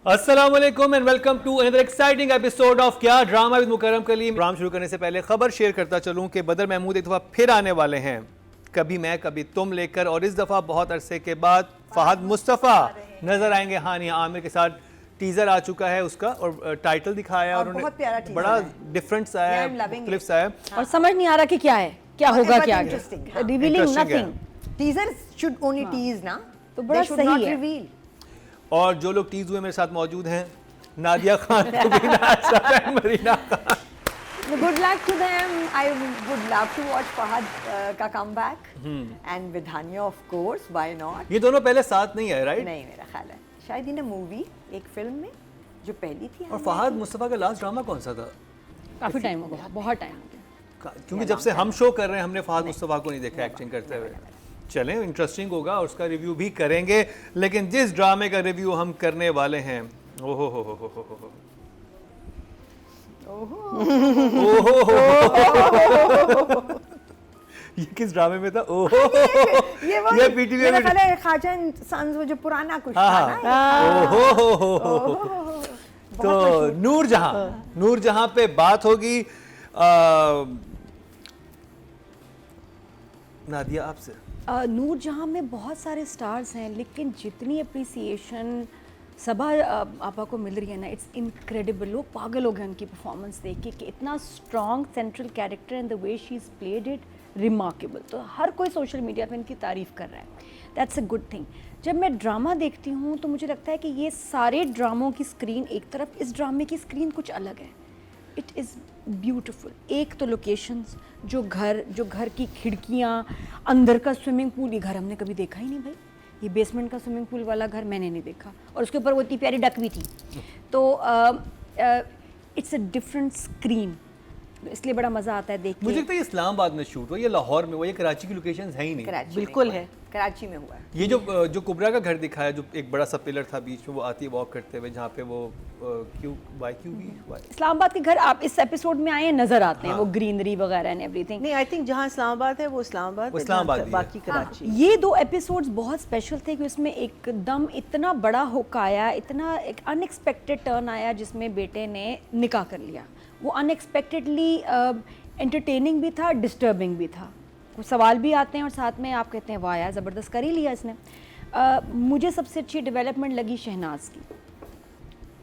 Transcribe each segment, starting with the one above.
अस्सलामुअलैकुम and welcome to another exciting episode of क्या drama with Mukarram Kaleem. Drama शुरू करने से पहले खबर शेयर करता चलूं कि बदर महमूद एक दफ़ा फिर आने वाले हैं, कभी मैं कभी तुम लेकर, और इस दफ़ा बहुत अरसे के बाद फहद मुस्तफ़ा नजर आएंगे। हाँ नहीं, आमिर के साथ टीजर आ चुका है उसका और टाइटल दिखाया और उन्होंने बड़ा डिफरेंट सा है, मुख्तलिफ सा है और समझ नहीं आ रहा कि क्या है, क्या होगा, क्या revealing nothing. Teaser should only tease ना, तो बड़ा सही है। और जो लोग टीज हुए मेरे साथ मौजूद हैं, Nadia Khan, Marina Khan. Good luck to them. I would love to watch Fahad का comeback and Vidhanya of course. Why not? ये दोनों पहले साथ नहीं आए, राइट? नहीं, मेरा ख्याल है शायद इन मूवी, एक फिल्म में जो पहली थी। और फहद मुस्तफ़ा का लास्ट ड्रामा कौन सा था? काफी टाइम हो गया, बहुत टाइम हो गया, क्योंकि जब से हम शो कर रहे हैं हमने फहद मुस्तफ़ा को नहीं देखा एक्टिंग करते हुए। चलें, इंटरेस्टिंग होगा और उसका रिव्यू भी करेंगे, लेकिन जिस ड्रामे का रिव्यू हम करने वाले हैं, ओहो हो ये किस ड्रामे में था? ओहो ये पीटीवी में पहले खाजन सन्स, वो जो पुराना कुछ था ना। ओहो तो नूरजहां पे बात होगी। नादिया आपसे। नूरजहां में बहुत सारे स्टार्स हैं, लेकिन जितनी अप्रिसिएशन सबा आपा को मिल रही है ना, इट्स इनक्रेडिबल। लोग पागल हो गए उनकी परफॉर्मेंस देख के कि इतना strong central character and the way she is played it remarkable. तो हर कोई सोशल मीडिया पे इनकी तारीफ़ कर रहा है, दैट्स अ गुड थिंग। जब मैं ड्रामा देखती हूँ तो मुझे लगता है कि ये सारे ड्रामों की स्क्रीन एक तरफ, इस ड्रामे की स्क्रीन कुछ अलग है। It is beautiful. एक तो लोकेशंस, जो घर की खिड़कियाँ, अंदर का स्विमिंग पूल, ये घर हमने कभी देखा ही नहीं भाई। ये बेसमेंट का स्विमिंग पूल वाला घर मैंने नहीं देखा, और उसके ऊपर वो इतनी प्यारी डक भी थी। तो इट्स अ डिफरेंट स्क्रीन, इसलिए बड़ा मज़ा आता है देख के। मुझे लगता है इस्लामाबाद में शूट हुआ, ये लाहौर में हुआ, ये कराची की लोकेशंस है ही नहीं। बिल्कुल है, कराची में हुआ है। ये जो कुबरा का घर दिखाया, जो एक बड़ा सा पिलर था बीच में, वो आती है वॉक करते हुए, जहाँ पे वो इस्लामाबाद के घर आप इस एपिसोड में आए नजर आते हैं। हाँ। वो ग्रीनरी वगैरह एंड एवरीथिंग। नहीं, आई थिंक जहाँ इस्लामाबाद है वो इस्लामाबाद बाकी कराची। हाँ, ये दो एपिसोड्स बहुत स्पेशल थे कि उसमें एकदम इतना बड़ा हुक आया, इतना एक अनएक्सपेक्टेड टर्न आया, जिसमें बेटे ने निकाह कर लिया। वो अनएक्सपेक्टेडली एंटरटेनिंग भी था, डिस्टर्बिंग भी था। कुछ सवाल भी आते हैं और साथ में आप कहते हैं वाह यार ज़बरदस्त कर ही लिया इसने। मुझे सबसे अच्छी डेवलपमेंट लगी शहनाज की।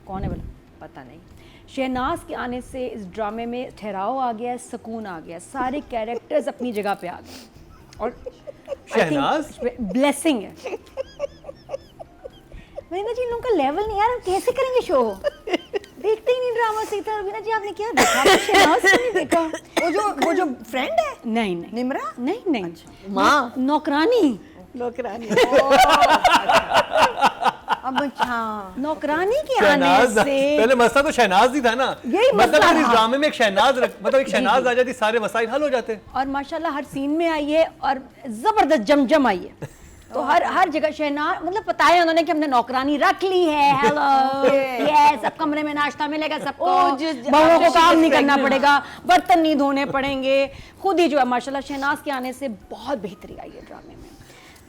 कौन है बोला? पता नहीं। शहनाज के आने से इस ड्रामे में ठहराव आ गया, सुकून आ गया, सारे कैरेक्टर्स अपनी जगह पे आ गए और शहनाज ब्लेसिंग है। मरीना जी, इन लोगों का लेवल नहीं यार, कैसे करेंगे शो? देखते ही नहीं ड्रामा सीखता। रवीना जी, आपने क्या देखा? शहनाज को नहीं देखा। वो जो फ्रेंड है, नहीं निमरा, नहीं माँ, नौकरानी अब अच्छा, नौकरानी के आने से पहले मसला तो शहनाज ही था ना। यही मतलब इस ड्रामे में एक शहनाज आ जाती, सारे मसाइल हल हो जाते। और माशाल्लाह हर सीन में आई है और जबरदस्त जमजम आई है। तो हर जगह शहनाज, मतलब पता है उन्होंने कि हमने नौकरानी रख ली है। हेलो यस, सब कमरे में नाश्ता मिलेगा सबको, बहुओं को काम नहीं करना पड़ेगा, बर्तन नहीं धोने पड़ेंगे, खुद ही जो है। माशाल्लाह शहनाज के आने से बहुत बेहतरी आई है ड्रामे में।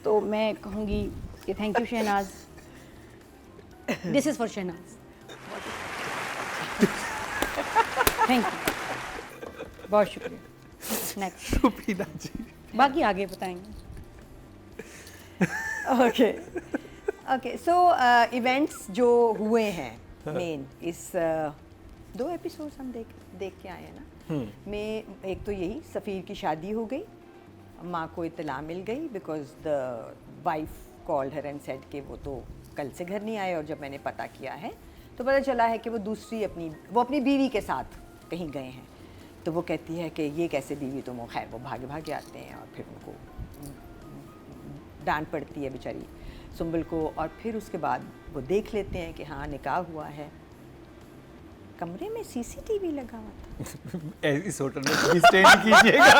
तो मैं कहूँगी कि thank you Shehnaz, this is for Shehnaz, thank you, बहुत शुक्रिया। नेक्स्ट बाकी आगे बताएंगे। ओके सो इवेंट्स जो हुए हैं मेन, इस 2 एपिसोड्स हम देख के आए हैं ना। में एक तो यही, सफ़ीर की शादी हो गई, माँ को इत्तला मिल गई because the wife called her and said कि वो तो कल से घर नहीं आए, और जब मैंने पता किया है तो पता चला है कि वो अपनी बीवी के साथ कहीं गए हैं। तो वो कहती है कि ये कैसे बीवी, तो वो खैर वो भागे आते हैं और फिर उनको डांट पड़ती है बेचारी सुंबल को। और फिर उसके बाद वो देख लेते हैं कि हाँ निकाह हुआ है, कमरे में सीसीटीवी लगा हुआ था। इस होटल में स्टे नहीं कीजिएगा।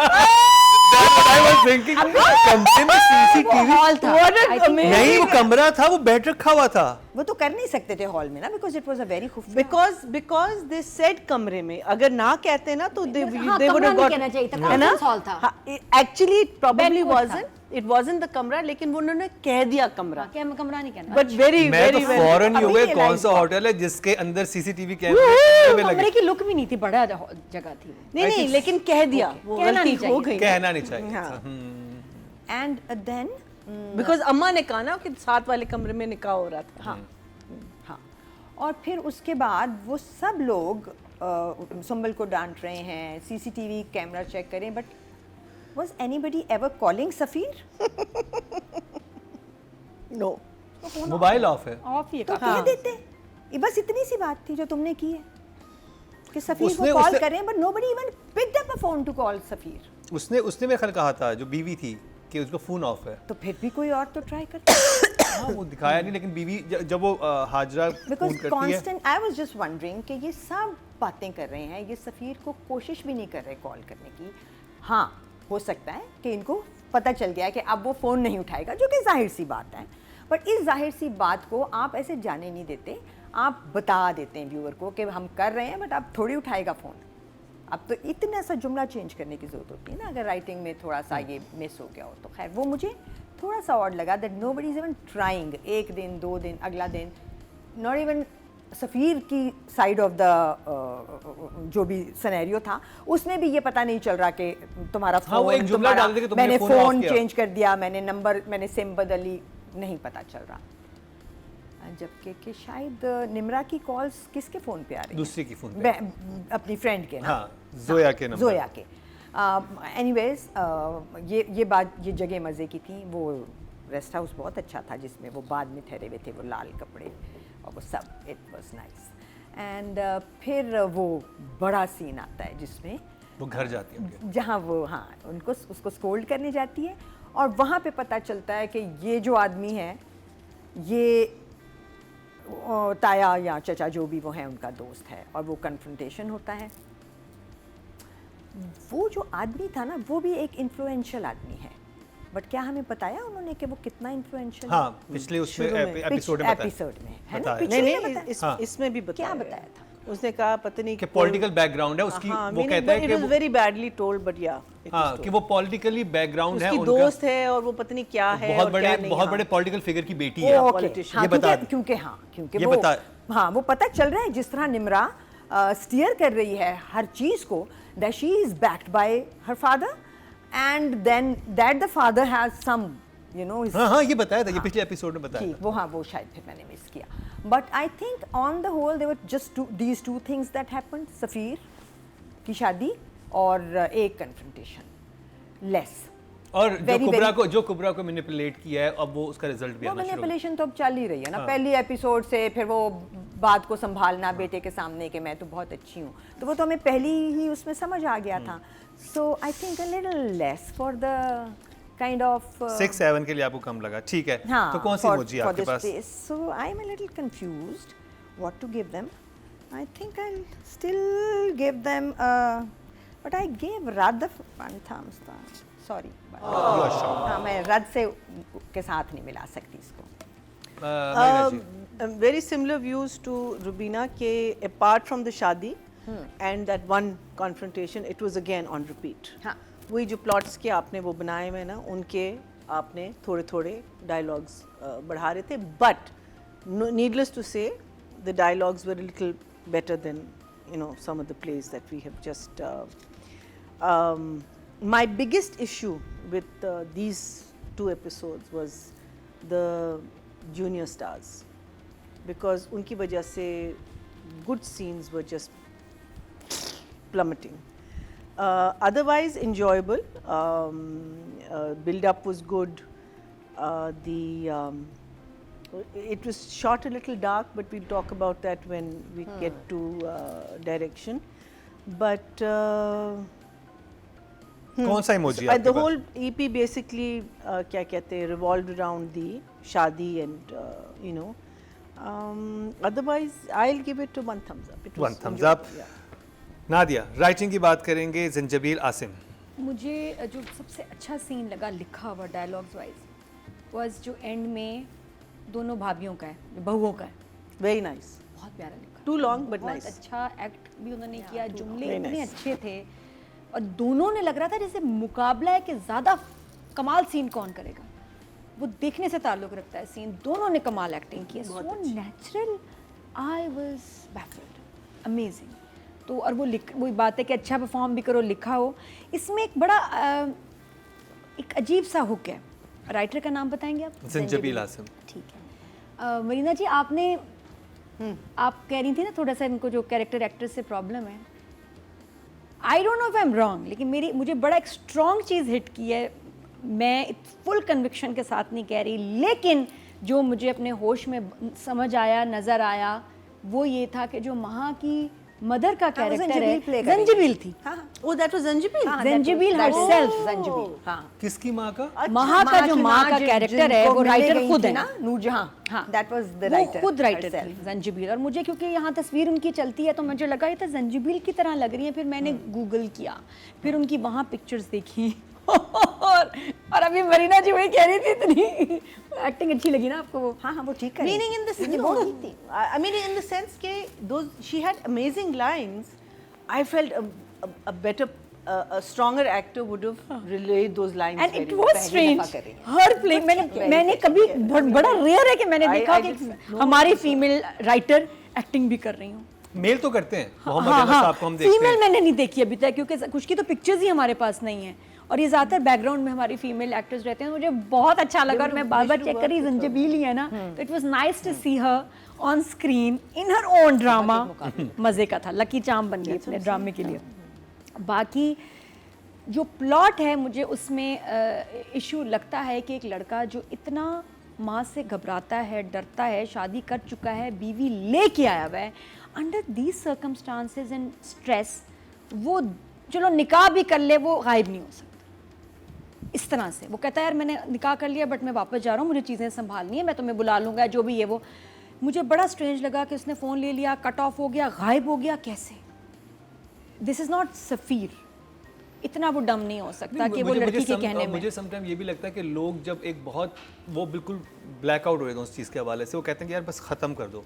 कमरे में सीसीटीवी नहीं, वो कमरा था, वो बेड रखा हुआ था। वो तो कर नहीं सकते थे हॉल में ना, because it was a very खुफिया, बिकॉज दे सेड कमरे में, अगर ना कहते ना तो दे वुड हैव गॉट, है ना। Actually it probably wasn't, it wasn't the कमरा, लेकिन वो उन्होंने कह दिया कमरा, क्या मैं कमरा नहीं कहना, बट वेरी मैं तो वेरी फौरन ही हो गए अभी कौन realize सा हुआ। होटल है जिसके अंदर सीसीटीवी कैमरे में लगे। कमरे की लुक भी नहीं थी, बड़ा जगह थी वो। नहीं नहीं, लेकिन कह दिया, वो कहना गलती नहीं हो चाहिए। गई, कहना नहीं चाहिए। हाँ। एंड देन बिकॉज अम्मा ने कहा ना कि साथ वाले कमरे में निकाह हो रहा था। हाँ हाँ, और फिर उसके बाद वो सब लोग सुंबल को डांट रहे हैं, सीसीटीवी कैमरा चेक करें, but was anybody ever calling Safeer? No, mobile off है। ऑफ ही तो है। कह देते, ये बस इतनी सी बात थी जो तुमने की है कि सफीर उसने- को कॉल उसने- करें, but nobody even picked up a phone to call Safeer. उसने मेरे ख्याल कहा था जो बीवी थी कि उसका फोन ऑफ है। तो फिर भी कोई और तो ट्राई करता, हाँ वो दिखाया नहीं, लेकिन बीवी जब वो हाजरा फोन बिकॉज करती है। Constant I was just wondering कि ये सब बातें कर रहे हैं, ये सफीर को कोशिश भी नहीं कर रहे कॉल करने की। हाँ, हो सकता है कि इनको पता चल गया है कि अब वो फ़ोन नहीं उठाएगा, जो कि जाहिर सी बात है, बट इस जाहिर सी बात को आप ऐसे जाने नहीं देते, आप बता देते हैं व्यूअर को कि हम कर रहे हैं, बट अब थोड़ी उठाएगा फ़ोन। अब तो इतना सा जुमला चेंज करने की ज़रूरत होती है ना, अगर राइटिंग में थोड़ा सा ये मिस हो गया हो तो। खैर, वो मुझे थोड़ा सा ऑड लगा that nobody is even trying. एक दिन, 2 दिन, अगला दिन, नॉट इवन सफ़ीर की साइड ऑफ द जो भी सिनेरियो था, उसमें भी ये पता नहीं चल रहा कि तुम्हारा हाँ, वो एक फ़ोन, जुमला डाल दे कि तुमने मैंने फ़ोन ऑफ फ़ोन किया। चेंज कर दिया, मैंने नंबर, मैंने सिम बदली, नहीं पता चल रहा। जबकि कि शायद निम्रा की कॉल्स किसके फ़ोन पे आ रही हैं? दूसरी की फोन पे। अपनी फ्रेंड के ना, हाँ, जोया के नंबर। जोया के। एनीवेज ये बात, ये जगह मज़े की थी। वो रेस्ट हाउस बहुत अच्छा था जिसमें वो बाद में ठहरे हुए थे, वो लाल कपड़े और वो सब, इट वाज नाइस। एंड फिर वो बड़ा सीन आता है जिसमें वो घर जाती है उनके। जहाँ वो, हाँ, उनको उसको स्कोल्ड करने जाती है, और वहाँ पे पता चलता है कि ये जो आदमी है, ये ताया या चचा जो भी वो हैं उनका दोस्त है, और वो कन्फ्रंटेशन होता है। वो जो आदमी था ना, वो भी एक इन्फ्लुएंशियल आदमी है, बट क्या हमें बताया उन्होंने कि वो कितना इन्फ्लुएंशियल? हाँ, पिछले उसमें एपिसोड में बताया। एपिसोड में है ना, बताया। पिछले नहीं में नहीं, बताया। हाँ। इसमें भी बताया, क्या बताया था? उसने कहा पता नहीं कि पॉलिटिकल बैकग्राउंड है उसकी। वो कहता है कि it was very badly told, but या हाँ, कि वो पॉलिटिकली बैकग्राउंड है उसकी उनका। दोस्त है और वो पता नहीं क्या है, बहुत और बड़े क्या नहीं। बहुत हाँ। बड़े पॉलिटिकल फिगर की बेटी है। Okay, politician। हाँ, ये बता दे। क्योंकि ये वो, बता। हाँ, वो पता चल रहा है जिस तरह निम्रा स्टीयर कर रही है हर चीज़ को, that she is backed by her father, and then that the father has some, you know. हाँ हाँ, ये बताया था, ये पिछले एपिसोड में बताया ठीक, था। वो, हाँ, वो शायद फिर मैंने मिस किया, but I think on the whole there were just these two things that happened, Safeer की शादी और एक कन्फ्रंटेशन, लेस। और Very, जो कुबरा को मैनिपुलेट किया है, अब वो उसका रिजल्ट भी वो आना शुरू हो गया। मैनिपुलेशन तो अब चल ही रही है ना, हाँ। पहली एपिसोड से। फिर वो बात को संभालना बेटे के सामने कि मैं तो बहुत अच्छी हूँ, तो वो तो हमें पहली ही उसमें समझ आ गया था। So I think a little less for the kind of 6-7 के लिए आपको कम लगा, ठीक है। हाँ, तो कौन सी इमोजी है आपके पास? So I am a little confused what to give them. I think I will still give them, but I give rather one thumbs, sorry. You are shocked. हाँ, मैं रद से के साथ नहीं मिला सकती इसको। महीना जी। Very similar views to Rubina के apart from the शादी and that one confrontation, it was again on repeat. हाँ। वही जो plots के आपने वो बनाए हुए ना, उनके आपने थोड़े थोड़े dialogues बढ़ा रहे थे, but needless to say the dialogues were a little better than, you know, some of the plays that we have just my biggest issue with these 2 episodes was the junior stars, because unki wajah se good scenes were just plummeting. Otherwise enjoyable, build up was good, it was shot a little dark, but we'll talk about that when we get to direction, but कौन सा emoji है the आपके पास? whole EP basically क्या कहते हैं, revolved around the शादी and you know, otherwise I'll give it to 1 thumbs up. It was One thumbs enjoyable, up. yeah. Nadia, writing की बात करेंगे। ज़ंजबील आसिम। मुझे जो सबसे अच्छा सीन लगा लिखा हुआ डायलॉग्स वाइज वाज जो एंड में दोनों भाभियों का है, जो बहुओं का है, Very nice. बहुत प्यारा लिखा। Too long but बहुत nice. अच्छा एक्ट भी उन्होंने किया, जुमले Very इतने nice. अच्छे थे, और दोनों ने लग रहा था जैसे मुकाबला है कि ज़्यादा कमाल सीन कौन करेगा, वो देखने से ताल्लुक़ रखता है सीन। दोनों ने कमाल एक्टिंग की है, so natural, I was baffled, amazing. तो और वो वही बात है कि अच्छा परफॉर्म भी करो, लिखा हो। इसमें एक बड़ा एक अजीब सा हुक है। राइटर का नाम बताएंगे आप? ज़ंजबील आसिम। ठीक है। मरीना जी, आपने आप कह रही थी ना थोड़ा सा इनको जो कैरेक्टर एक्ट्रेस से प्रॉब्लम है, I don't know if I am wrong, लेकिन मुझे बड़ा एक स्ट्रॉन्ग चीज़ हिट की है। मैं फुल कन्विक्शन के साथ नहीं कह रही, लेकिन जो मुझे अपने होश में समझ आया, नज़र आया, वो ये था कि जो महा की मदर का कैरेक्टर है, ज़ंजबील थी। Oh, that was Zanjabil. ज़ंजबील herself, ज़ंजबील, हाँ। किसकी माँ का? महा का जो माँ का कैरेक्टर है वो राइटर खुद है ना, नूरजहां। हाँ, that was the वो writer खुद राइटर herself. थी ज़ंजबील। और मुझे क्योंकि यहाँ तस्वीर उनकी चलती है तो मुझे लगा ये तो ज़ंजबील की तरह लग रही है। फिर मैंने गूगल किया, फिर उनकी वहाँ पिक्चर्स देखी और अभी मरीना जी वही कह रही थी, इतनी एक्टिंग अच्छी लगी ना आपको वो? हाँ हाँ, वो ठीक है। Meaning in the sense, no, I mean in the sense कि those she had amazing lines. I felt a better, a stronger actor would have relayed those lines. And very it well. was strange. Her play मैंने कभी बड़ा rare है कि मैंने देखा कि हमारी फीमेल राइटर एक्टिंग भी कर रही हूँ। मेल तो करते हैं, मोहम्मद अनस साहब को हम देखते फीमेल हैं। मैंने नहीं देखी अभी तक, क्योंकि कुछ की तो पिक्चर्स ही हमारे पास नहीं है और ये ज़्यादातर बैकग्राउंड में हमारी फीमेल एक्टर्स रहते हैं। मुझे बहुत अच्छा लगा और मैं बार बार चेक करी, ज़ंजबील ही है ना, तो it was nice to see her on screen in her own drama. मज़े का था, लकी चार्म बन गई अपने ड्रामे के लिए। बाकी जो प्लॉट है, मुझे उसमें इशू लगता है कि एक लड़का जो इतना माँ से घबराता है, डरता है, शादी कर चुका है, बीवी लेके आया हुआ है, under these circumstances and stress, वो चलो निकाह भी कर ले, वो गायब नहीं हो सकता इस तरह से। वो कहता है यार मैंने निकाह कर लिया बट मैं वापस जा रहा हूँ, मुझे चीज़ें संभालनी है, मैं तुम्हें बुला लूँगा, जो भी है वो। मुझे बड़ा स्ट्रेंज लगा कि उसने फ़ोन ले लिया, कट ऑफ हो गया, गायब हो गया, कैसे? दिस इज़ नॉट सफ़ीर, इतना वो डम नहीं हो सकता कि वो लड़की के कहने में। मुझे समटाइम ये भी लगता है कि लोग जब एक बहुत वो बिल्कुल ब्लैकआउट हो रहे थे उस चीज़ के हवाले से, वो कहते हैं कि यार बस ख़त्म कर दो,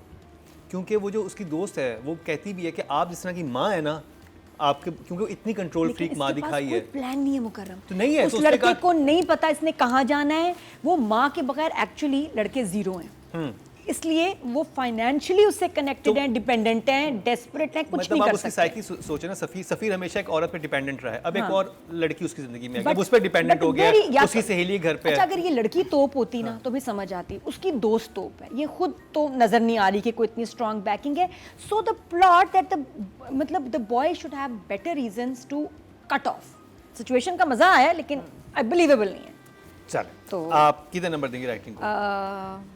क्योंकि वो जो उसकी दोस्त है वो कहती भी है कि आप जिस तरह की माँ है ना आपके, क्योंकि वो इतनी कंट्रोल फ्रीक माँ दिखाई है। प्लान नहीं है मुकर्रम, तो नहीं है, उस तो लड़के को नहीं पता इसने कहाँ जाना है। वो माँ के बगैर एक्चुअली लड़के जीरो हैं, इसलिए वो फाइनेंशियली उससे कनेक्टेड हैं, डिपेंडेंट हैं, डेस्परेट हैं, कुछ मतलब नहीं आप कर उसकी सकते। साइकी सोचे ना, सफ़ीर हमेशा एक औरत पे डिपेंडेंट रहा है, अब एक हाँ। और लड़की उसकी ज़िंदगी में आ गई, But- अब उस पर डिपेंडेंट but हो गया, very- या उसकी तो- सहेली घर पे अच्छा, है। अगर ये लड़की तोप होती ना तो भी समझ आती, उसकी दोस्त तोप है, ये खुद तो नजर नहीं आ रही कि कोई इतनी स्ट्रॉन्ग बैकिंग है। So the plot that the मतलब the boy should have better reasons to cut off situation का मजा आया, लेकिन अनबिलीवेबल नहीं है। चले, तो- आप कितने नंबर देंगे राइटिंग को?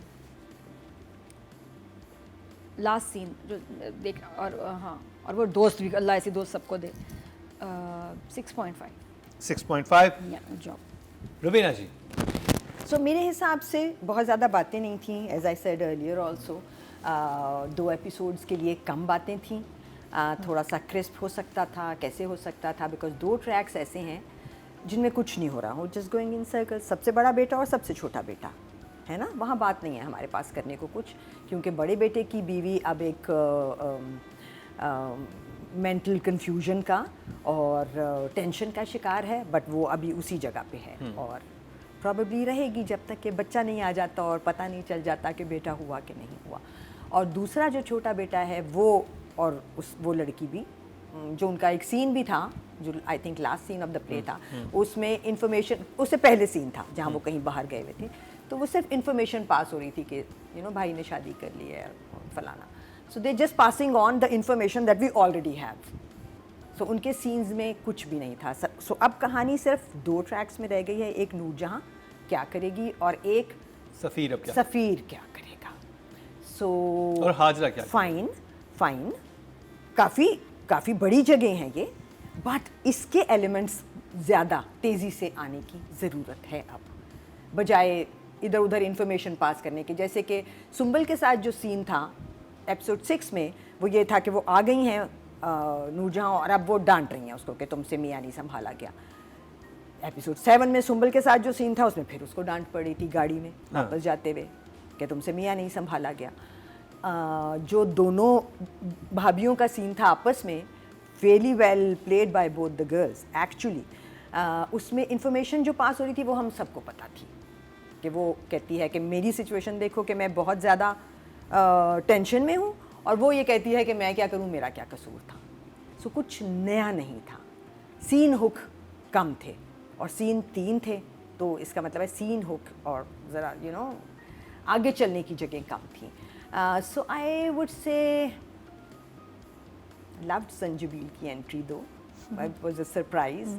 लास्ट सीन जो देख, और हाँ, और वो दोस्त भी, अल्लाह ऐसी दोस्त सबको दे। 6.5 6.5। जॉब। रवीना जी? सो मेरे हिसाब से बहुत ज़्यादा बातें नहीं थी, as I said earlier also. 2 episodes के लिए कम बातें थी, थोड़ा सा क्रिस्प हो सकता था, कैसे हो सकता था, बिकॉज 2 ट्रैक्स ऐसे हैं जिनमें कुछ नहीं हो रहा हो, जस्ट गोइंग इन सर्कल। सबसे बड़ा बेटा और सबसे छोटा बेटा है ना, वहाँ बात नहीं है हमारे पास करने को कुछ, क्योंकि बड़े बेटे की बीवी अब एक मेंटल कंफ्यूजन का और टेंशन का शिकार है, बट वो अभी उसी जगह पे है और प्रॉबेबली रहेगी जब तक कि बच्चा नहीं आ जाता और पता नहीं चल जाता कि बेटा हुआ कि नहीं हुआ। और दूसरा जो छोटा बेटा है वो, और वो लड़की भी, जो उनका एक सीन भी था जो I think last scene of the play था, उसमें इंफॉर्मेशन, उससे पहले सीन था जहाँ वो कहीं बाहर गए हुए थे, तो वो सिर्फ इंफॉर्मेशन पास हो रही थी कि भाई ने शादी कर ली है फलाना। So they just passing on the information that we already have. So उनके सीन्स में कुछ भी नहीं था। सो अब कहानी सिर्फ 2 ट्रैक्स में रह गई है, एक नूरजहां क्या करेगी और एक सफ़ीर अब क्या? सफ़ीर क्या करेगा। सो और हाजरा क्या? फाइन, काफ़ी बड़ी जगह है ये, बट इसके एलिमेंट्स ज़्यादा तेज़ी से आने की ज़रूरत है अब, बजाय इधर उधर इंफॉर्मेशन पास करने के। जैसे कि सुंबल के साथ जो सीन था एपिसोड 6 में, वो ये था कि वो आ गई हैं नूरजहां और अब वो डांट रही हैं उसको कि तुमसे मियाँ नहीं संभाला गया। एपिसोड 7 में सुंबल के साथ जो सीन था उसमें फिर उसको डांट पड़ी थी गाड़ी में वापस जाते हुए कि तुमसे मियाँ नहीं संभाला गया। जो दोनों भाभियों का सीन था आपस में, very well played by both the girls actually. उसमें इंफॉर्मेशन जो पास हो रही थी वो हम सबको पता थी कि वो कहती है कि मेरी सिचुएशन देखो कि मैं बहुत ज़्यादा टेंशन में हूँ, और वो ये कहती है कि मैं क्या करूँ, मेरा क्या कसूर था। सो कुछ नया नहीं था, सीन हुक कम थे और सीन 3 थे, तो इसका मतलब है सीन हुक और ज़रा आगे चलने की जगह कम थी। So I would say loved Sanjubil ki entry though. It was a surprise.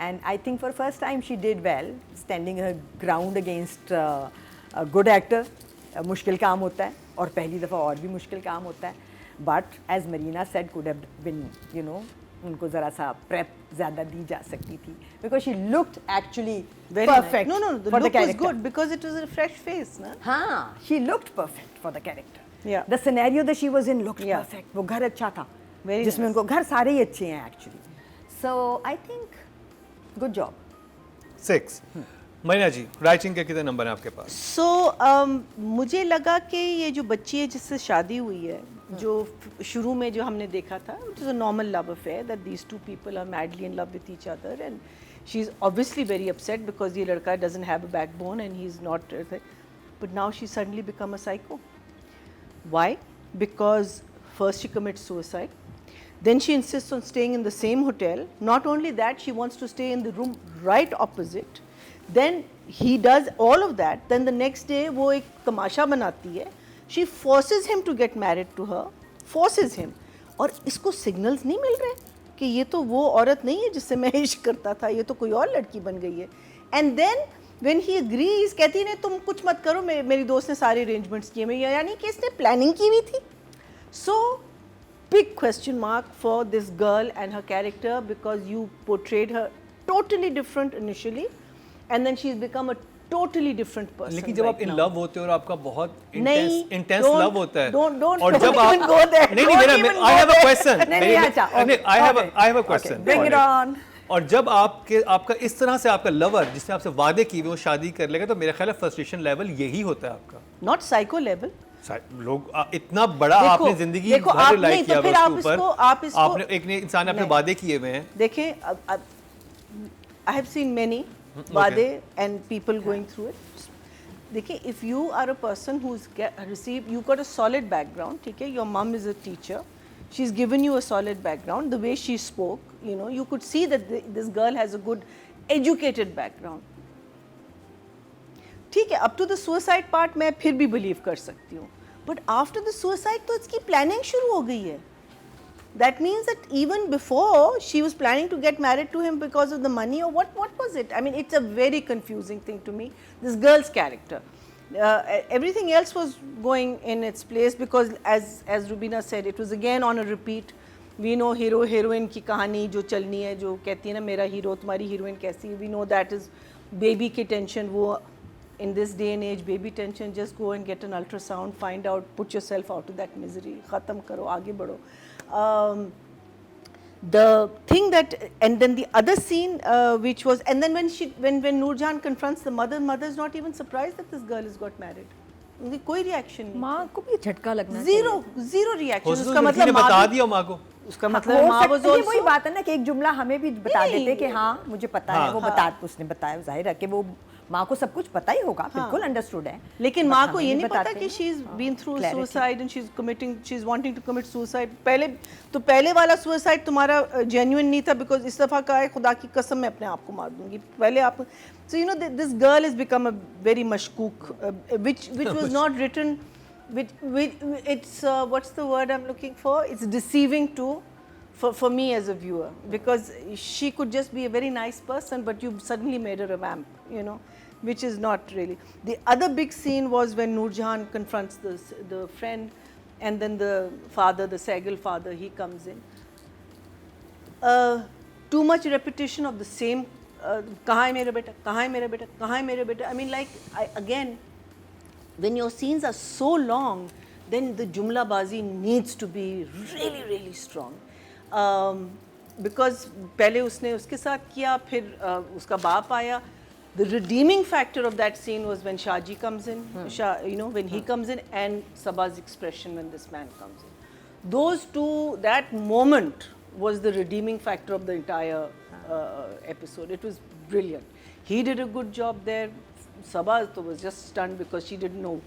And I think for first time she did well, standing her ground against a good actor. मुश्किल काम होता है और पहली दफ़ा और भी मुश्किल काम होता है, but as Marina said, could have been, उनको ज़रा सा prep ज़्यादा दी जा सकती थी, because she looked actually Very perfect. nice. No, the for look the was character. good because it was a fresh face, na? हाँ, she looked perfect for the character. Yeah. The scenario that she was in looked Yeah. perfect. वो घर अच्छा था, Very जिसमें nice. उनको घर सारे ही अच्छे हैं actually. So I think good job. 6. Marina ji, writing के कितने नंबर हैं आपके पास? So मुझे लगा कि ये जो बच्ची है जिससे शादी हुई है, जो शुरू में जो हमने देखा था, it was a normal love affair that these two people are madly in love with each other, and she's obviously very upset because ये लड़का doesn't have a backbone and he's not, but now she suddenly become a psycho. Why? Because first she commits suicide, then she insists on staying in the same hotel. Not only that, she wants to stay in the room right opposite. Then he does all of that. Then the next day वो एक तमाशा बनाती है. She forces him to get married to her. Forces him. और इसको signals नहीं मिल रहे कि ये तो वो औरत नहीं है जिससे मैं इश्क करता था, ये तो कोई और लड़की बन गई है. And then when he agrees, कहती है तुम कुछ मत करो, मेरी दोस्त ने सारे arrangements किए, यानी कि इसने planning की हुई थी. So big question mark for this girl and her character, because you portrayed her totally different initially and then she's become a totally different person. लेकिन जब right आप इन now. लव होते हो और आपका बहुत नहीं, इंटेंस don't- लव होता है, don't और जब even go there. नहीं Don't मेरा even I have go a there. Question, नहीं, अच्छा, okay, I have a okay, question, bring it on. और जब आपका इस तरह से आपका लवर जिसने आपसे वादे किए वो शादी कर लेगा, तो मेरा ख्याल है फ्रस्ट्रेशन लेवल यही होता है आपका. Not psycho level. लोग इतना बड़ा देखो, आपने जिंदगी देखो, भर आप रिलाई नहीं, तो किया फिर हुआ आप उसके इसको- ऊपर, आप इसको- आपने एक इंसान ने अपने नहीं। वादे किए हुए हैं. देखें, I have seen many वादे and people going through it. देखिए, if you are a person who's received, you got a solid background, ठीक है, your mom is a teacher, she's given you a solid background, the way she spoke, you could see that this girl has a good educated background. ठीक है, up to the suicide part मैं फिर भी believe कर सकती हूँ, but after the suicide तो इसकी planning शुरू हो गई है. That means that even before she was planning to get married to him because of the money, or what was it? I mean, it's a very confusing thing to me, this girl's character. Everything else was going in its place because as Rubina said, it was again on a repeat. We know hero heroine की कहानी जो चलनी है, जो कहती है ना मेरा हीरो तुम्हारी हीरोइन कैसी है. We know that is baby की tension. वो in this day and age baby tension, just go and get an ultrasound, find out, put yourself out of that misery, ख़त्म करो, आगे बढ़ो. The thing that, and then the other scene which was, and then when Noorjahan confronts the mother is not even surprised that this girl has got married. उनकी कोई reaction नहीं. माँ को भी झटका लगना Zero reaction. हो उसका सकता है मतलब लड़की ने बता माँ दिया माँ को. उसका हो मतलब माँ was सकती है, वही also बात है ना कि एक जुमला हमें भी बता नहीं, देते कि हाँ मुझे पता है, वो उसने बताया, जाहिर है कि वो माँ को सब कुछ पता ही होगा, बिल्कुल अंडरस्टूड है. लेकिन But माँ को हमें ये भी नहीं पता बताते कि हैं. she's been through Clarity. suicide and she's wanting to commit suicide. पहले वाला suicide तुम्हारा genuine नहीं था because इस दफ़ा का है खुदा की कसम मैं अपने आप को मार दूंगी. पहले आप, so this girl has become a very mashkook, which was not written. It's what's the word I'm looking for? It's deceiving too. For me as a viewer, because she could just be a very nice person, but you suddenly made her a vamp, which is not really. The other big scene was when Noorjahan confronts the friend, and then the father, the Sehgal father, he comes in. Too much repetition of the same. कहाँ है मेरा बेटा? कहाँ है मेरा बेटा? कहाँ है मेरा बेटा? I mean, again, when your scenes are so long, then the jumla bazi needs to be really, really strong. Because पहले उसने उसके साथ किया, फिर उसका बाप आया. The redeeming factor of that scene was when Shahji comes in, when he comes in, and Sabah's expression when this man comes in. Those two, that moment was the redeeming factor of the entire episode. It was brilliant. He did a good job there. Sabah was just stunned because she didn't know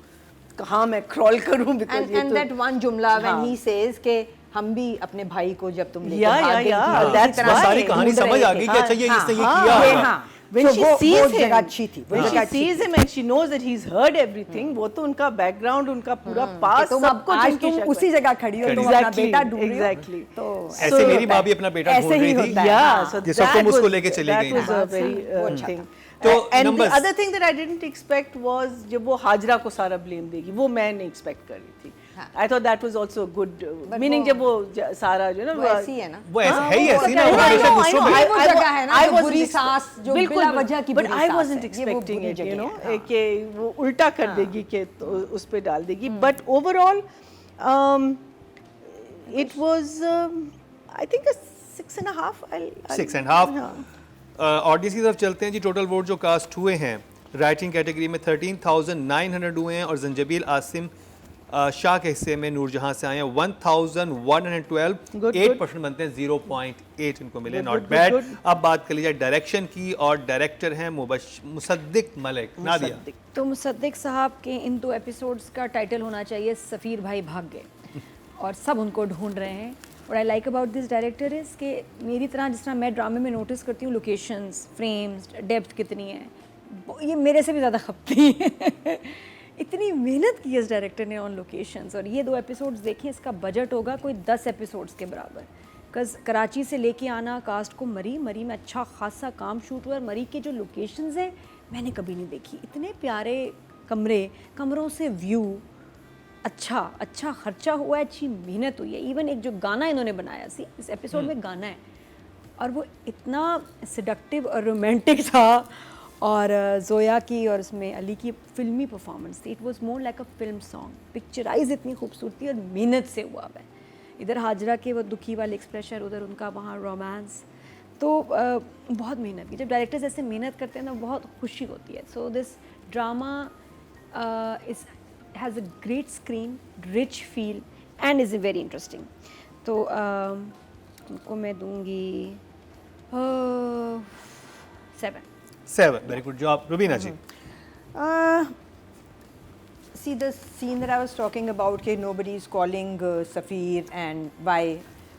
कहाँ मैं crawl करूँ because and that one जुमला when he says कि हम भी अपने भाई को जब तुम लेके Yeah, भाग yeah, गई yeah. थी, तो That's इसी तरह why. सारी कहानी ढूंढ समझ रहे आ थे। गई कि अच्छा ये इसने ये हाँ, किया ये होगा। हाँ। When So she वो sees जगह him, अच्छी थी, वो when जगह she अच्छी sees थी। him and she knows that he's heard everything, वो तो उनका background, उनका पूरा past, तुम सब अब कुछ आज उनकी तुम शक्ल उसी में। जगह खड़ी हो, तुम अपना Exactly, बेटा ढूंढ रही हो। exactly. तो ऐसे मेरी माँ भी अपना बेटा ढूंढ ऐसे ही रही थी। होता है, Yeah, हाँ। so जिस वक्त तुम that उसको was- लेके चली that गई was थी। a very वो अच्छा thing. तो And the numbers- other thing that I didn't expect was जब वो हाजरा को सारा blame देगी, वो मैं नहीं expect कर रही थी. हाँ। I thought that was also good, But meaning वो- जब वो सारा जो ना वो ऐसी है ना। वो ऐसे है ही वो ऐसी ना, कहते वो हैं, हमेशा I know, दूसरों I know, पे- वो जगह है ना, I जो wasn't बुरी ex- सांस, जो बिल्कुल, बिला वजह की but बुरी I सांस wasn't है, ये वो expecting बुरी it, you जगह know, है, हाँ। कि वो उल्टा कर देगी कि तो उस पे डाल देगी. But overall, it was, I think a 6.5. I'll 6.5 हाँ. ऑडियंस की तरफ चलते हैं जी. टोटल वोट जो कास्ट हुए हैं राइटिंग कैटेगरी में 13,900 हुए हैं और जंजबील आसिम शाह के हिस्से में नूरजहां से आए हैं 1,112. Good, 8% बनते हैं 0.8 इनको मिले. Good, not good, bad. good. अब बात कर लीजिए डायरेक्शन की और डायरेक्टर हैं मुसद्दिक मलिक. नादिया. तो मुसद्दिक साहब के इन 2 एपिसोड्स का टाइटल होना चाहिए सफ़ीर भाई भाग गए और सब उनको ढूंढ रहे हैं. और I like about this director is कि मेरी तरह जिस तरह मैं ड्रामे में नोटिस करती हूँ लोकेशंस, फ्रेम्स, डेप्थ कितनी है, ये मेरे से भी ज़्यादा खपती है. इतनी मेहनत की है इस डायरेक्टर ने ऑन लोकेशंस. और ये 2 एपिसोड्स देखिए, इसका बजट होगा कोई 10 एपिसोड्स के बराबर. बिकॉज कराची से लेके आना कास्ट को मरी में अच्छा खासा काम शूट हुआ. और मरी के जो लोकेशंस हैं मैंने कभी नहीं देखी. इतने प्यारे कमरों से व्यू, अच्छा खर्चा हुआ है, अच्छी मेहनत हुई है. इवन एक जो गाना इन्होंने बनाया, सी इस एपिसोड में गाना है और वो इतना सिडक्टिव और रोमांटिक था. और जोया की और उसमें अली की फिल्मी परफॉर्मेंस थी. It was more like a film song. Picturise इतनी खूबसूरती और मेहनत से हुआ है. इधर हाजरा के वो दुखी वाले एक्सप्रेशन, उधर उनका वहाँ रोमांस. तो बहुत मेहनत की. जब डायरेक्टर्स ऐसे मेहनत करते हैं ना बहुत खुशी होती है. So this drama is has a great screen, rich feel and is very interesting. तो उनको मैं दूंगी 7. Very good job. Rubina ji. See the scene that I was talking about कि nobody is calling Safir and why,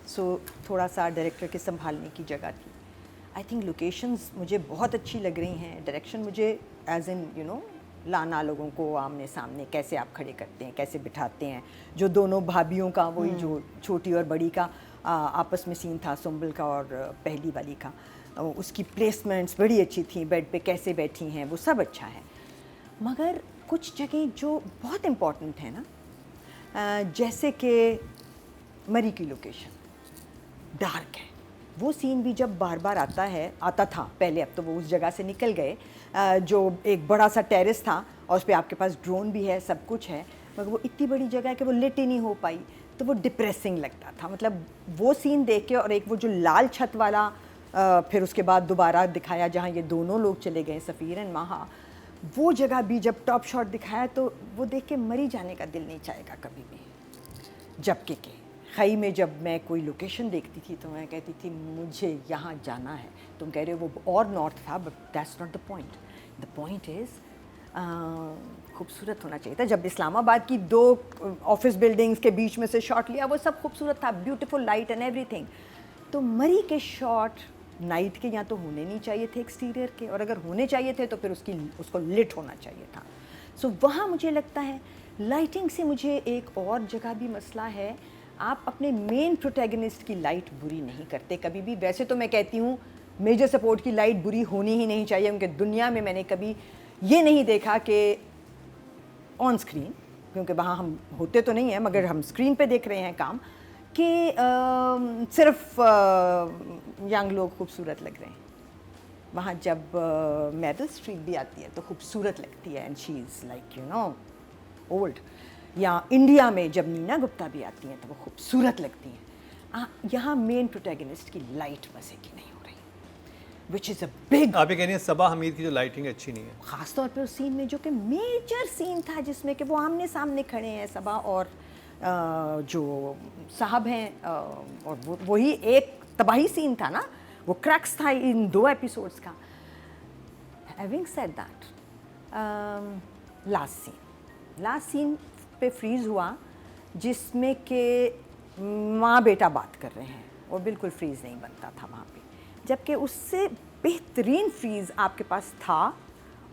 so थोड़ा सा director के संभालने की जगह थी. आई थिंक लोकेशंस मुझे बहुत अच्छी लग रही हैं. डायरेक्शन मुझे एज इन यू नो लाना लोगों को आमने सामने कैसे आप खड़े करते हैं, कैसे बिठाते हैं. जो दोनों भाभियों का वही जो छोटी और बड़ी का आपस में सीन था, सुंबल का और पहली वाली का, उसकी प्लेसमेंट्स बड़ी अच्छी थी. बेड पे कैसे बैठी हैं वो सब अच्छा है. मगर कुछ जगह जो बहुत इम्पॉर्टेंट है ना, जैसे कि मरी की लोकेशन डार्क है. वो सीन भी जब बार बार आता था पहले, अब तो वो उस जगह से निकल गए, जो एक बड़ा सा टेरेस था और उस पर आपके पास ड्रोन भी है, सब कुछ है, मगर वो इतनी बड़ी जगह है कि वो लिट ही नहीं हो पाई. तो वो डिप्रेसिंग लगता था. मतलब वो सीन देख के, और एक वो जो लाल छत वाला फिर उसके बाद दोबारा दिखाया जहाँ ये दोनों लोग चले गए, सफ़ीर एंड महा, वो जगह भी जब टॉप शॉट दिखाया तो वो देख के मरी जाने का दिल नहीं चाहेगा कभी भी. जबकि के खई में जब मैं कोई लोकेशन देखती थी तो मैं कहती थी मुझे यहाँ जाना है. तुम कह रहे हो वो और नॉर्थ था, but that's not the point. The point is खूबसूरत होना चाहिए था. जब इस्लामाबाद की 2 ऑफिस बिल्डिंग्स के बीच में से शॉट लिया, वो सब खूबसूरत था, ब्यूटीफुल लाइट एंड एवरीथिंग. तो मरी के शॉट नाइट के या तो होने नहीं चाहिए थे एक्सटीरियर के, और अगर होने चाहिए थे तो फिर उसको लिट होना चाहिए था. सो वहाँ मुझे लगता है लाइटिंग से मुझे एक और जगह भी मसला है. आप अपने मेन प्रोटैगनिस्ट की लाइट बुरी नहीं करते कभी भी. वैसे तो मैं कहती हूँ मेजर सपोर्ट की लाइट बुरी होनी ही नहीं चाहिए, क्योंकि दुनिया में मैंने कभी ये नहीं देखा कि ऑन स्क्रीन, क्योंकि वहाँ हम होते तो नहीं हैं मगर हम स्क्रीन पे देख रहे हैं काम, कि सिर्फ यंग लोग खूबसूरत लग रहे हैं. वहाँ जब मेरिल स्ट्रीप भी आती है तो खूबसूरत लगती है, and she is like you know old. या इंडिया में जब नीना गुप्ता भी आती हैं तो वो खूबसूरत लगती हैं. यहाँ मेन प्रोटैगनिस्ट की लाइट मज़े की नहीं हो रही, विच इज़ अ बिग. आप ये कह रही हैं सबा हमीद की जो लाइटिंग अच्छी नहीं है. ख़ास तौर पे उस सीन में जो कि मेजर सीन था जिसमें कि वो आमने सामने खड़े हैं सबा और जो साहब हैं, और वही एक तबाही सीन था ना. वो क्रैक्स था इन 2 एपिसोड्स का. Having said that, last scene पे फ्रीज हुआ जिसमें कि माँ बेटा बात कर रहे हैं, और बिल्कुल फ्रीज नहीं बनता था वहाँ पे, जबकि उससे बेहतरीन फ्रीज आपके पास था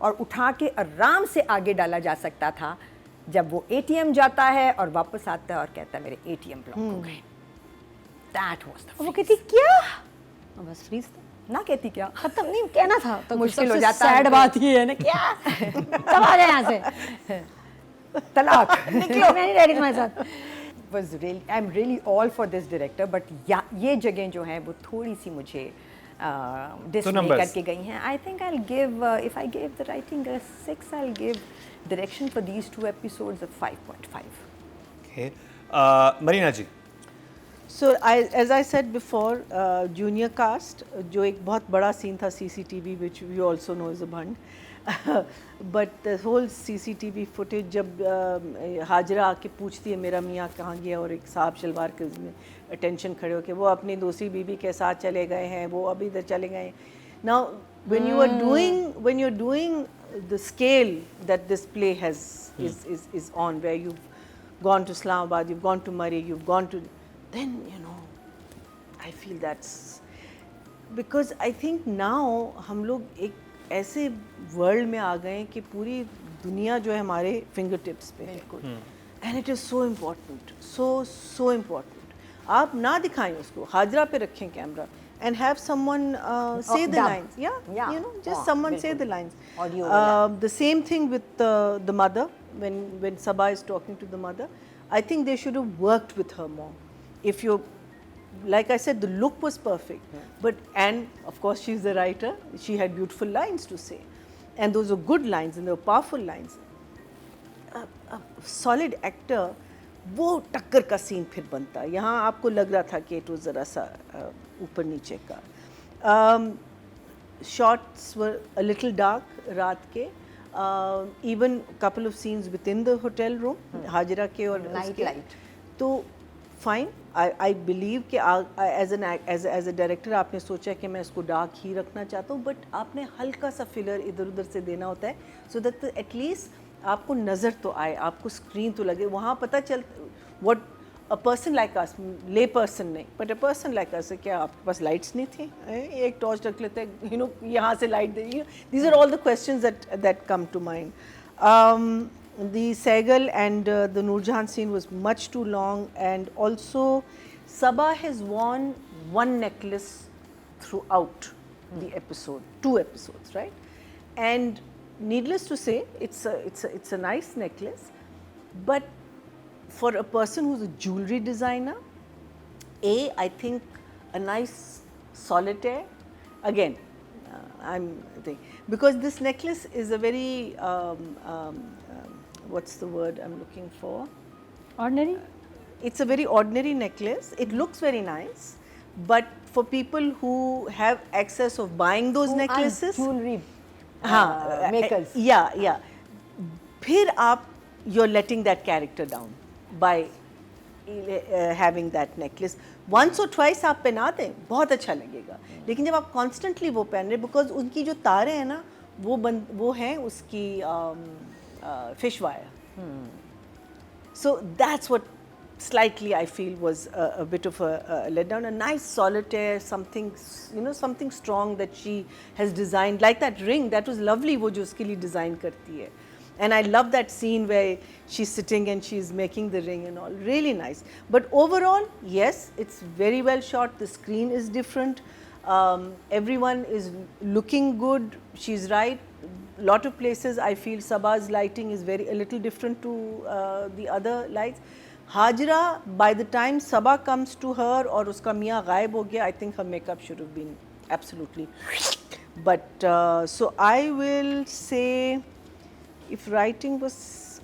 और उठा के आराम से आगे डाला जा सकता था जब वो एटीएम जाता है और वापस आता है और कहता है मेरे एटीएम ब्लॉक हो गए. दैट वाज द, वो कहती क्या, बस फ्रीज था, ना कहती क्या, खत्म नहीं कहना था तो मुश्किल हो सबसे जाता है. सैड बात ये है ना, क्या तब आ जाए यहाँ से, तलाक. निकलो, मैं नहीं रेडी तुम्हारे साथ. was really, I'm really all for this director, but ये जगह जो हैं वो थोड़ी सी मुझे डिसप्ले numbers. करके गई हैं. I think I'll give, if I gave the writing a 6, I'll give direction for these 2 episodes a 5.5. Okay. Marina ji. So as I said before, junior cast, जो एक बहुत बड़ा सीन था CCTV, which we also know is a bund. But the whole CCTV footage, जब हाजरा आके पूछती है मेरा मियाँ कहाँ गया, और एक साहब शलवार के में अटेंशन खड़े हो के वो अपनी दूसरी बीबी के साथ चले गए हैं, वो अभी इधर चले गए. Now when you're doing the scale that this play has is on, where you've gone to Islamabad, you've gone to Murray, you've gone to, then I feel that's because I think now हम लोग एक ऐसे world में आ गए हैं कि पूरी दुनिया जो है हमारे फिंगर टिप्स पे है. And it is so important, so important. आप ना दिखाएं उसको, हाजरा पे रखें camera and have someone say the dub. lines. Yeah. Just someone say बिल्कुल. the lines. Audio The same thing with the mother, when Sabha is talking to the mother. I think they should have worked with her more. If you, like I said, the look was perfect, but, and of course she's the writer, she had beautiful lines to say, and those were good lines and they were powerful lines. A solid actor, वो टक्कर का scene फिर बनता. यहाँ आपको लग रहा था कि it was ज़रा सा ऊपर नीचे का. Shots were a little dark रात के. Even couple of scenes within the hotel room, Hazra के और Night उसके. light. तो fine. I believe कि as a director आपने सोचा कि मैं इसको डार्क ही रखना चाहता हूँ, but आपने हल्का सा फिलर इधर उधर से देना होता है, so that at least आपको नज़र तो आए, आपको स्क्रीन तो लगे, वहाँ पता चल what a person like us, lay person नहीं, but a person like us, क्या आपके पास लाइट्स नहीं थी, एक टॉर्च रख लेते हैं, यहाँ से light they. These are all the questions that come to mind. The Sehgal and the Noorjahan scene was much too long, and also Sabha has worn one necklace throughout the episode, 2 episodes, right? And needless to say, it's a nice necklace, but for a person who's a jewelry designer, I think a nice solitaire, again, I'm thinking, because this necklace is a very what's the word I'm looking for? Ordinary? It's a very ordinary necklace. It looks very nice, but for people who have access of buying those necklaces, jewelry makers. Yeah. फिर आप you're letting that character down by having that necklace. Once or twice आप पहना दें, बहुत अच्छा लगेगा. लेकिन जब आप constantly वो पहन रहे, because उनकी जो तारें हैं ना, वो हैं उसकी fish wire. So that's what slightly I feel was a bit of a letdown. A nice solitaire, something, something strong that she has designed, like that ring. That was lovely. वो जो उसके लिए design करती है. And I love that scene where she's sitting and she's making the ring and all. Really nice. But overall, yes, it's very well shot. The screen is different. Everyone is looking good. She's right. Lot of places I feel Sabha's lighting is a little different to the other lights. Hajra, by the time Sabha comes to her or uska miyan ghaib ho gaya, I think her makeup should have been absolutely. But so I will say, if writing was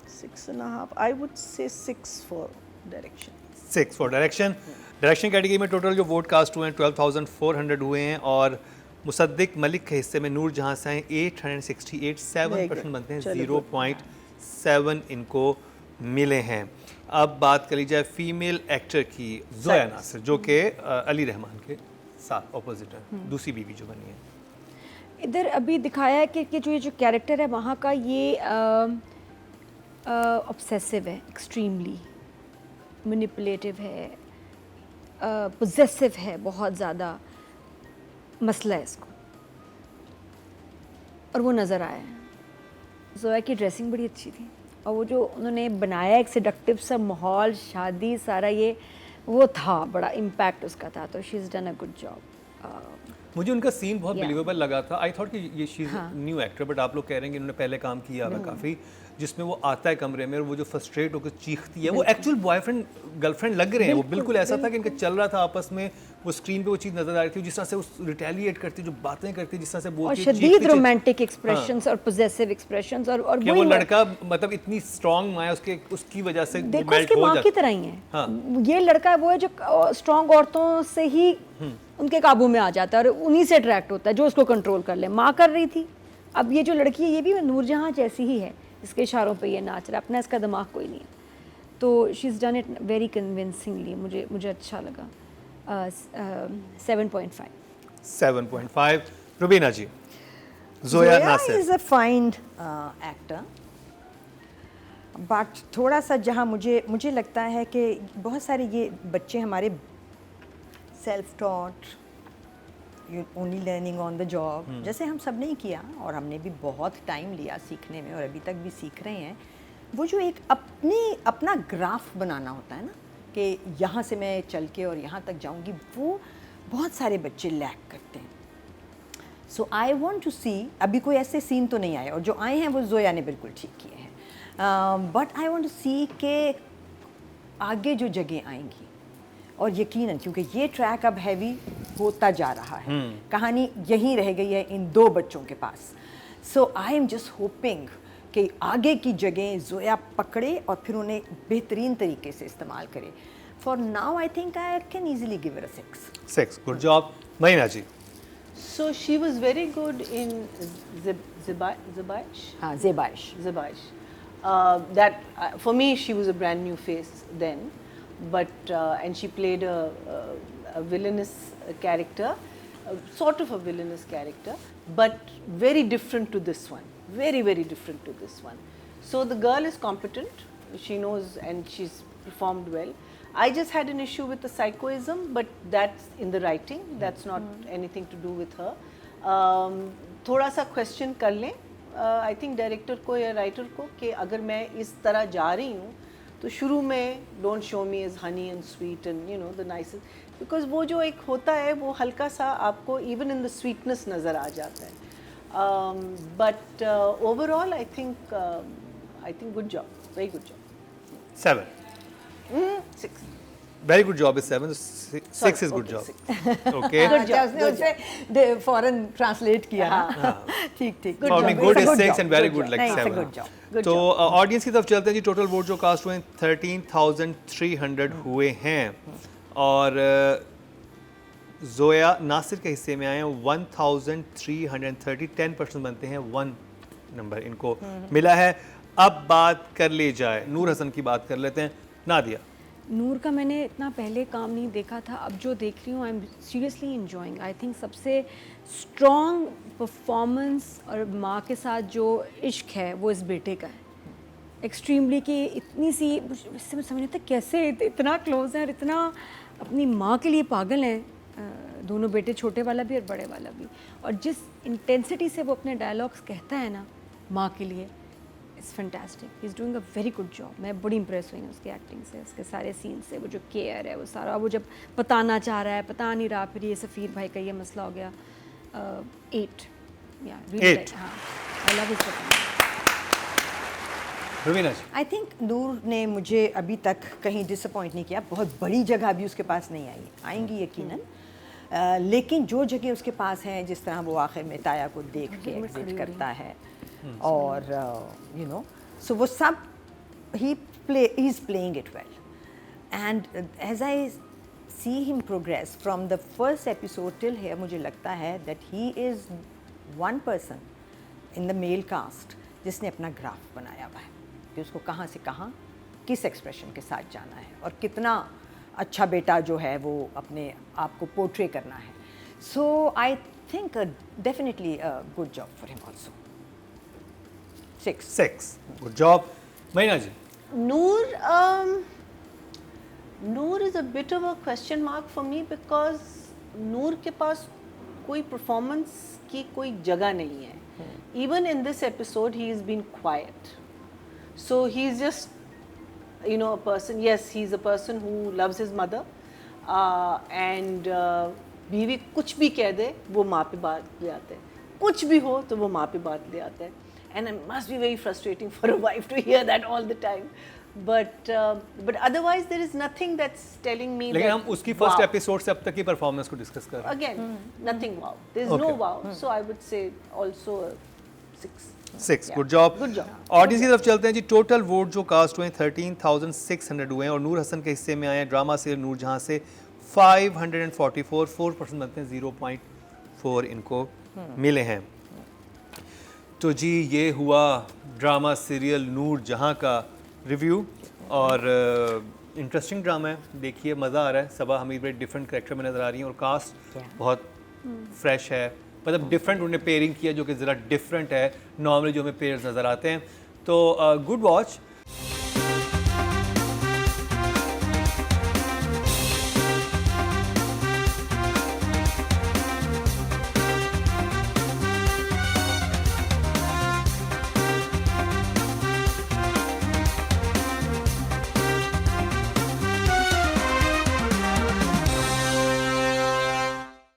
6.5, I would say 6 for direction. 6 for direction. Direction category में total जो vote cast हुए हैं 12,400 हुए हैं, और मुसद्दिक मलिक के हिस्से में नूर जहाँ से 868, 7% बनते हैं, 0.7 इनको मिले हैं. अब बात कर ली जाए फीमेल एक्टर की, जोया नासिर, जो कि अली रहमान के साथ ऑपोजिट है, दूसरी बीवी जो बनी है। इधर अभी दिखाया है कि जो ये जो कैरेक्टर है वहाँ का ये ऑब्सेसिव है, एक्सट्रीमली मैनिपुलेटिव है, पोजेसिव है, बहुत ज़्यादा मसला है इसको, और वो नज़र आया है। जोया की ड्रेसिंग बड़ी अच्छी थी, और वो जो उन्होंने बनाया एक सेडक्टिव सा माहौल, शादी, सारा ये वो था, बड़ा इम्पैक्ट उसका था। तो she is done a good job. मुझे उनका सीन बहुत Yeah. बिलीवेबल लगा था। आई थॉट कि ये she is new actor, but आप लोग कह रहे हैं कि इन्होंने पहले काम किया हुआ काफ़ी, जिसमें वो आता है कमरे में और वो जो फ्रस्ट्रेट होकर चीखती है, वो एक्चुअल बॉयफ्रेंड गर्लफ्रेंड लग रहे हैं। वो बिल्कुल ऐसा था कि इनका चल रहा था आपस में, वो स्क्रीन पे वो चीज़ नजर आ रही थी, जिस तरह से वो रिटेलिएट करती, जो बातें करती, जिस तरह से और बोलती, शदीद रोमांटिक एक्सप्रेशंस और पोजेसिव एक्सप्रेशंस, और कि वो लड़का मतलब इतनी स्ट्रांग माँ है उसकी वजह से वो देखो मेल्ट उसकी हो माँ जाता की तरह ही है। हाँ। ये लड़का वो है जो स्ट्रांग औरतों से ही उनके काबू में आ जाता है और उन्हीं से अट्रैक्ट होता है, जो उसको कंट्रोल कर ले। माँ कर रही थी, अब ये जो लड़की है ये भी नूरजहां जैसी ही है, इसके इशारों पे ये नाच रहा है, अपना इसका दिमाग कोई नहीं है। तो she is done it very convincingly, मुझे अच्छा लगा। 7.5। 7.5। Rubina ji, Zoya Nasir. Is a fine actor, but थोड़ा सा जहाँ मुझे लगता है कि बहुत सारे ये बच्चे हमारे self taught, only learning on the job, जैसे हम सब ने ही किया और हमने भी बहुत टाइम लिया सीखने में और अभी तक भी सीख रहे हैं। वो जो एक अपना ग्राफ बनाना होता है ना, कि यहाँ से मैं चल के और यहाँ तक जाऊँगी, वो बहुत सारे बच्चे लैक करते हैं। सो आई वॉन्ट टू सी, अभी कोई ऐसे सीन तो नहीं आए, और जो आए हैं वो जोया ने बिल्कुल ठीक किए हैं, बट आई वॉन्ट टू सी के आगे जो जगह आएंगी, और यकीनन क्योंकि ये ट्रैक अब हैवी होता जा रहा है, कहानी यहीं रह गई है इन दो बच्चों के पास। So I am just hoping कि आगे की जगह जोया पकड़े और फिर उन्हें बेहतरीन तरीके से इस्तेमाल करे। For now I think I can easily give it a 6। Good job. महीना जी। So she was very good in Zabaish. हाँ, ज़ेबाइश। Zabaish. For me, she was a brand new face then, but and she played a villainous character, sort of a villainous character, but very different to this one. Very, very different to this one. So the girl is competent. She knows and she's performed well. I just had an issue with the psychoism, but that's in the writing. That's not anything to do with her. थोड़ा सा question कर लें I think director को या writer को कि अगर मैं इस तरह जा रही हूँ तो शुरू में don't show me as honey and sweet and you know the nicest, because वो जो एक होता है वो हल्का सा आपको इवन इन द स्वीटनेस नज़र आ जाता है। But overall I think good job, very good job. 7। 6। Very good job is 7, 6 is good okay, job. Okay, अच्छा, उसने उसे फॉरेन ट्रांसलेट किया ना। ठीक ठीक। For me good is 6 and very good like good 7। Job. तो ऑडियंस की तरफ चलते हैं जी। टोटल वोट जो कास्ट हुए 13,300 हुए हैं, और जोया नासिर के हिस्से में आए हैं 1,330, 10% बनते हैं, 1 नंबर इनको मिला है। अब बात कर ली जाए नूर हसन की, बात कर लेते हैं। नादिया। नूर का मैंने इतना पहले काम नहीं देखा था, अब जो देख रही हूँ I am seriously enjoying. I think सबसे स्ट्रॉन्ग परफॉर्मेंस और माँ के साथ जो इश्क है वो इस बेटे का है, एक्सट्रीमली, कि इतनी सी, इससे मैं समझ नहीं आता कैसे इतना क्लोज है और इतना अपनी माँ के लिए पागल हैं, दोनों बेटे, छोटे वाला भी और बड़े वाला भी। और जिस इंटेंसिटी से वो अपने डायलॉग्स कहता है ना माँ के लिए, it's fantastic. He is doing a very good job. मैं बड़ी इंप्रेस हुई हूँ उसकी एक्टिंग से, उसके सारे सीन से, वो जो केयर है वो सारा, वो जब बताना चाह रहा है पता नहीं रहा, फिर ये सफ़ीर भाई का ये मसला हो गया। 8 या 8। हाँ, I love his performance. Rubina ji. I think Noor ने मुझे अभी तक कहीं डिसअपॉइंट नहीं किया। बहुत बड़ी जगह भी उसके पास नहीं आएंगी यकीनन, लेकिन जो जगह उसके पास हैं, जिस तरह वो आखिर में ताया को देख के एग्जिट करता है, और यू नो, सो वो सब he is playing it well, and as I see him progress from the first episode till here, मुझे लगता है that he is one person in the male cast जिसने अपना ग्राफ बनाया हुआ है कि उसको कहाँ से कहाँ किस एक्सप्रेशन के साथ जाना है और कितना अच्छा बेटा जो है वो अपने आप को पोर्ट्रे करना है। So I think definitely a good job for him also. 6. 6 good job. महीना जी Noor is a bit of a question mark for me because Noor के पास कोई performance की कोई जगह नहीं है. Even in this episode, he has been quiet. So he's just, a person. Yes, he's a person who loves his mother, and बीवी कुछ भी कह दे वो माँ पे बात ले आते हैं. कुछ भी हो तो वो माँ पे बात ले आते हैं. And it must be very frustrating for a wife to hear that all the time. But otherwise there is nothing that's telling me लेकिन that हम उसकी फर्स्ट wow. एपिसोड से अब तक की परफॉर्मेंस को डिस्कस कर रहे हैं। Again, nothing wow. There's Okay. no wow. So I would say also a 6. 6 Yeah. Good job. Good job. Audience की तरफ चलते हैं जी। टोटल वोट जो कास्ट हुए 13,600 हुए हैं और नूर हसन के हिस्से में आए हैं ड्रामा सीरियल नूर जहां से 544 4% बनते हैं 0.4 इनको मिले हैं। तो जी ये हुआ ड्रामा सीरियल नूर जहां का रिव्यू और इंटरेस्टिंग ड्रामा है, देखिए मज़ा आ रहा है। सबा हमीद बड़े डिफरेंट कैरेक्टर में नज़र आ रही हैं और कास्ट बहुत फ्रेश है, मतलब डिफरेंट उन्होंने पेयरिंग किया जो कि ज़रा डिफरेंट है नॉर्मली जो हमें पेयर्स नज़र आते हैं। तो गुड वॉच।